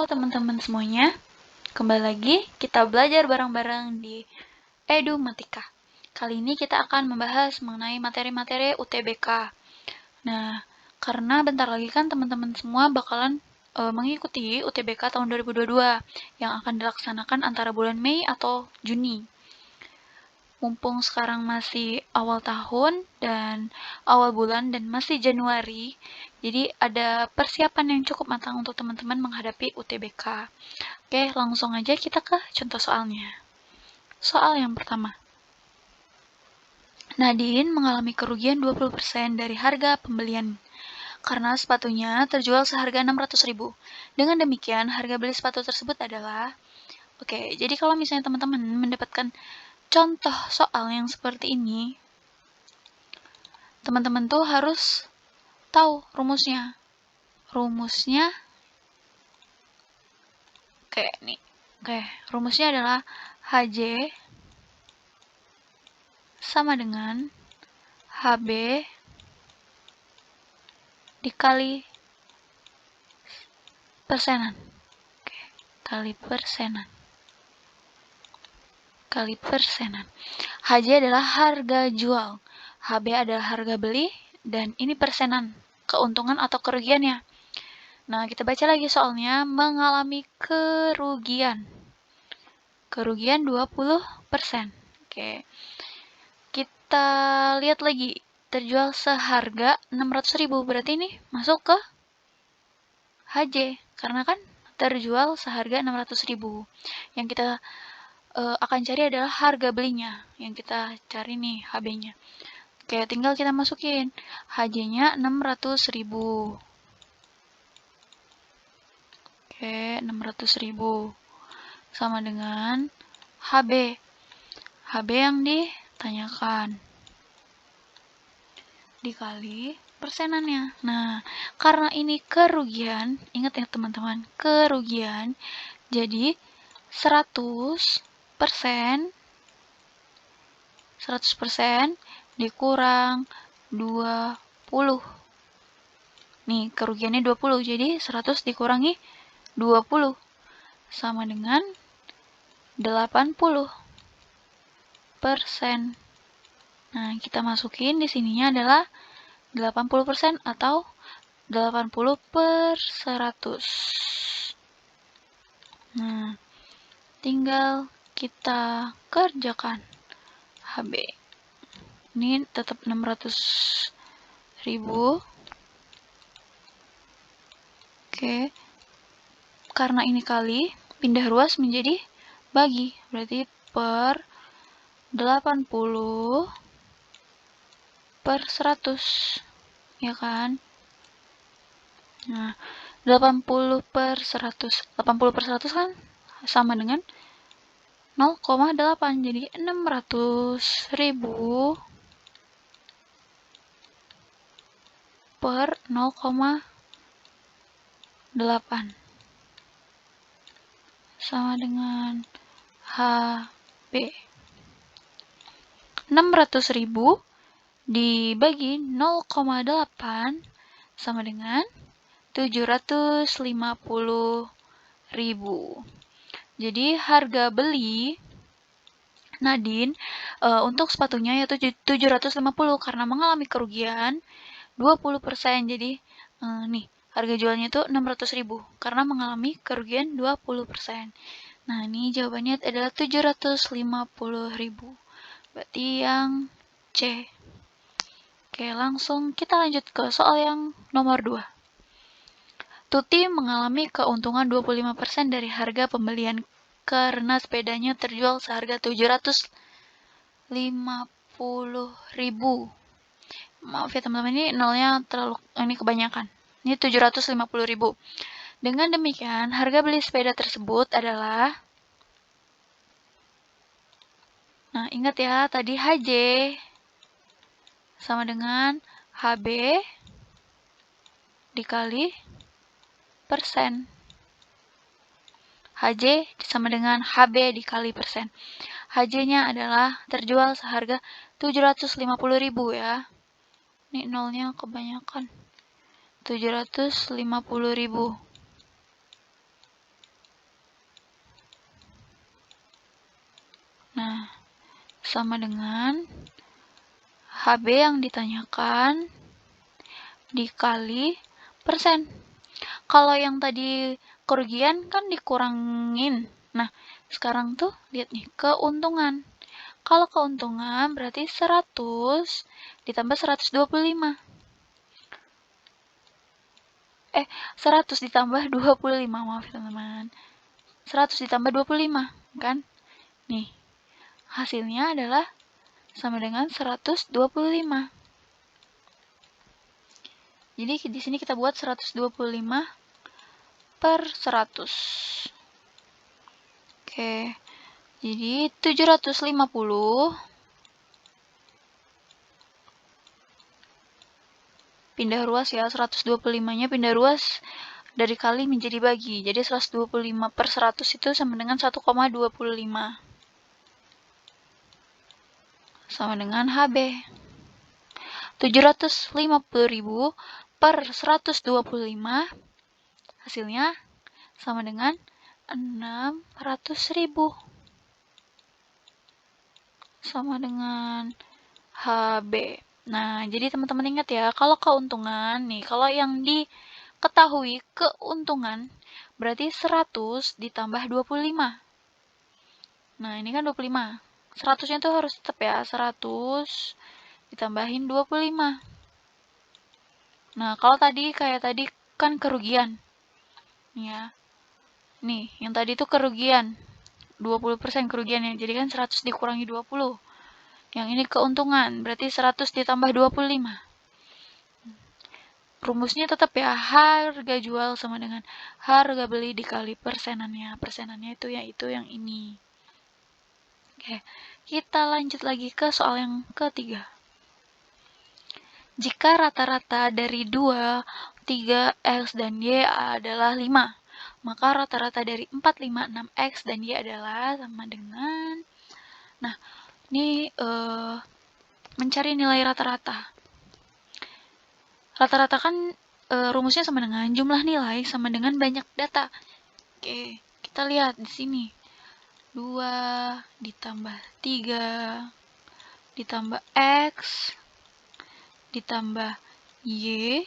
teman-teman semuanya, kembali lagi kita belajar bareng-bareng di Edumatika. Kali ini kita akan membahas mengenai materi-materi UTBK. Nah, karena bentar lagi kan teman-teman semua bakalan mengikuti UTBK tahun 2022 yang akan dilaksanakan antara bulan Mei atau Juni. Mumpung sekarang masih awal tahun dan awal bulan dan masih Januari, jadi ada persiapan yang cukup matang untuk teman-teman menghadapi UTBK. Oke, langsung aja kita ke contoh soalnya. Soal yang pertama. Nadine mengalami kerugian 20% dari harga pembelian karena sepatunya terjual seharga 600.000. Dengan demikian, harga beli sepatu tersebut adalah Oke, jadi kalau misalnya teman-teman mendapatkan contoh soal yang seperti ini, teman-teman tuh harus tahu rumusnya. Rumusnya rumusnya adalah HJ sama dengan HB dikali persenan. Kali persenan. HJ adalah harga jual, HB adalah harga beli, dan ini persenan, keuntungan atau kerugiannya. Nah, kita baca lagi soalnya, mengalami kerugian. Kerugian 20%. Oke. Kita lihat lagi, terjual seharga 600.000, berarti ini masuk ke HJ, karena kan terjual seharga 600.000. Yang kita akan cari adalah harga belinya, yang kita cari nih HB-nya. Oke, tinggal kita masukin HJ-nya 600.000. Oke, 600.000 sama dengan HB. HB yang ditanyakan dikali persenannya. Nah, karena ini kerugian, ingat ya teman-teman, kerugian, jadi 100% dikurang 20. Nih, kerugiannya 20, jadi 100 dikurangi 20 sama dengan 80%. Nah, kita masukin di sininya adalah 80% atau 80/100. Nah, tinggal kita kerjakan HB. Ini tetap 600.000. Oke. Karena ini kali, pindah ruas menjadi bagi. Berarti per 80/100. Ya kan? Nah, 80/100. 80/100 kan sama dengan 0,8. Jadi 600.000 per 0,8 sama dengan HB. 600.000 dibagi 0,8 sama dengan 750.000. Jadi harga beli Nadine untuk sepatunya yaitu 750 karena mengalami kerugian 20%. Jadi nih, harga jualnya itu 600.000 karena mengalami kerugian 20%. Nah, ini jawabannya adalah 750.000. Berarti yang C. Oke, langsung kita lanjut ke soal yang nomor 2. Tuti mengalami keuntungan 25% dari harga pembelian karena sepedanya terjual seharga 750.000. Maaf ya teman-teman, ini nolnya ini kebanyakan. Ini 750.000. Dengan demikian, harga beli sepeda tersebut adalah Nah, ingat ya, tadi HJ sama dengan HB dikali persen. HJ sama dengan HB dikali persen. HJ-nya adalah terjual seharga 750.000 ya. Ini nolnya kebanyakan. 750.000. sama dengan HB yang ditanyakan dikali persen. Kalau yang tadi kerugian kan dikurangin. Nah, sekarang tuh lihat nih, keuntungan. Kalau keuntungan berarti 100 ditambah 125. 100 ditambah 25, maaf teman-teman. 100 ditambah 25, kan? Nih, hasilnya adalah sama dengan 125. Jadi di sini kita buat 125 per 100. Oke, jadi 750 pindah ruas ya, 125-nya pindah ruas dari kali menjadi bagi. Jadi 125 per 100 itu sama dengan 1,25. Sama dengan HB. 750.000 per 125 hasilnya sama dengan 600.000. Sama dengan HB. Nah, jadi teman-teman ingat ya, kalau keuntungan nih, kalau yang diketahui keuntungan berarti 100 ditambah 25. Nah, ini kan 25. 100-nya tuh harus tetap ya, 100 ditambahin 25. Nah, kalau tadi kayak tadi kan kerugian. Ya. Nih, yang tadi tuh kerugian. 20% kerugiannya. Jadi kan 100 dikurangi 20. Yang ini keuntungan, berarti 100 ditambah 25. Rumusnya tetap ya, harga jual sama dengan harga beli dikali persenannya. Persenannya itu ya itu yang ini. Oke, kita lanjut lagi ke soal yang ketiga. Jika rata-rata dari 2, 3, X, dan Y adalah 5, maka rata-rata dari 4, 5, 6, X, dan Y adalah sama dengan... Nah, ini mencari nilai rata-rata. Rata-rata kan rumusnya sama dengan jumlah nilai sama dengan banyak data. Oke, kita lihat di sini. 2 ditambah 3 ditambah X ditambah Y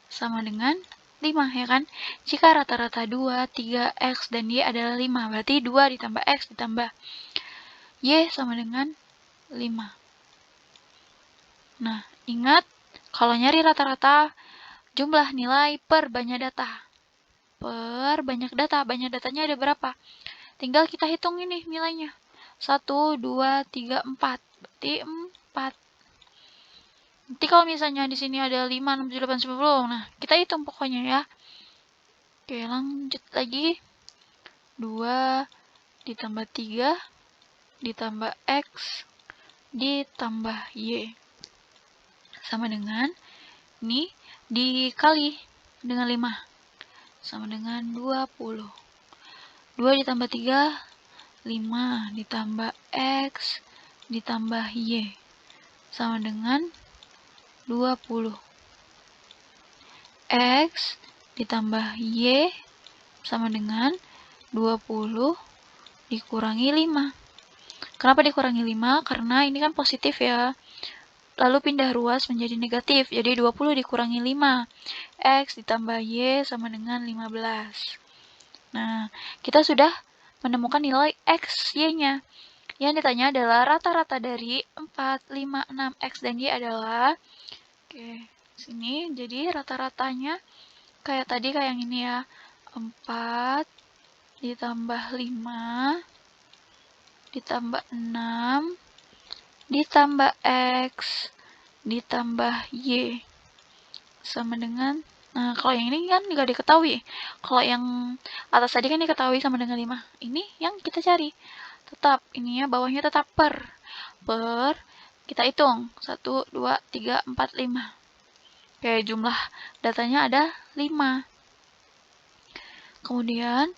sama dengan 5, ya kan? Jika rata-rata 2, 3, X, dan Y adalah 5, berarti 2 ditambah X ditambah Y sama dengan 5. Nah, ingat, kalau nyari rata-rata, jumlah nilai per banyak data. Per banyak data, banyak datanya ada berapa? Tinggal kita hitung ini nilainya. 1, 2, 3, 4. Berarti 4. Nanti kalau misalnya di sini ada 5, 6, 7, 8, 9, nah kita hitung pokoknya ya. Oke, lanjut lagi. 2 ditambah 3 ditambah X ditambah Y. Sama dengan, ini dikali dengan 5. Sama dengan 20. 2 ditambah 3, 5 ditambah X ditambah Y. Sama dengan 20. X ditambah Y sama dengan 20 dikurangi 5. Kenapa dikurangi 5? Karena ini kan positif ya. Lalu pindah ruas menjadi negatif. Jadi 20 dikurangi 5. X ditambah Y sama dengan 15. Nah, kita sudah menemukan nilai X, Y-nya. Yang ditanya adalah rata-rata dari 4, 5, 6, X, dan Y adalah... Oke, sini jadi rata-ratanya kayak tadi, kayak yang ini ya. 4 ditambah 5 ditambah 6 ditambah X ditambah Y sama dengan... Nah, kalau yang ini kan nggak diketahui. Kalau yang atas tadi kan diketahui sama dengan 5. Ini yang kita cari. Tetap, ini ya, bawahnya tetap per. Kita hitung. 1, 2, 3, 4, 5. Oke, jumlah datanya ada 5. Kemudian,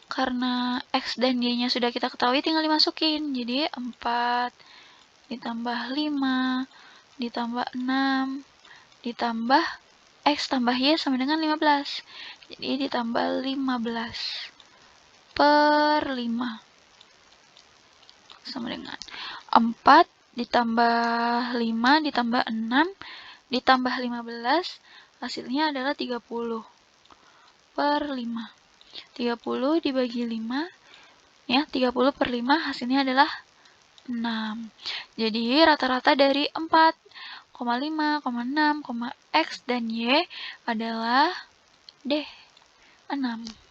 karena X dan Y-nya sudah kita ketahui, tinggal dimasukin. Jadi, 4 ditambah 5 ditambah 6 ditambah X tambah Y sama dengan 15. Jadi ditambah 15 per 5 sama dengan 4 ditambah 5 ditambah 6 ditambah 15, hasilnya adalah 30 per 5. 30 dibagi 5, ya, 30 per 5 hasilnya adalah 6. Jadi rata-rata dari 4, 5, 6, X dan Y adalah D, 6.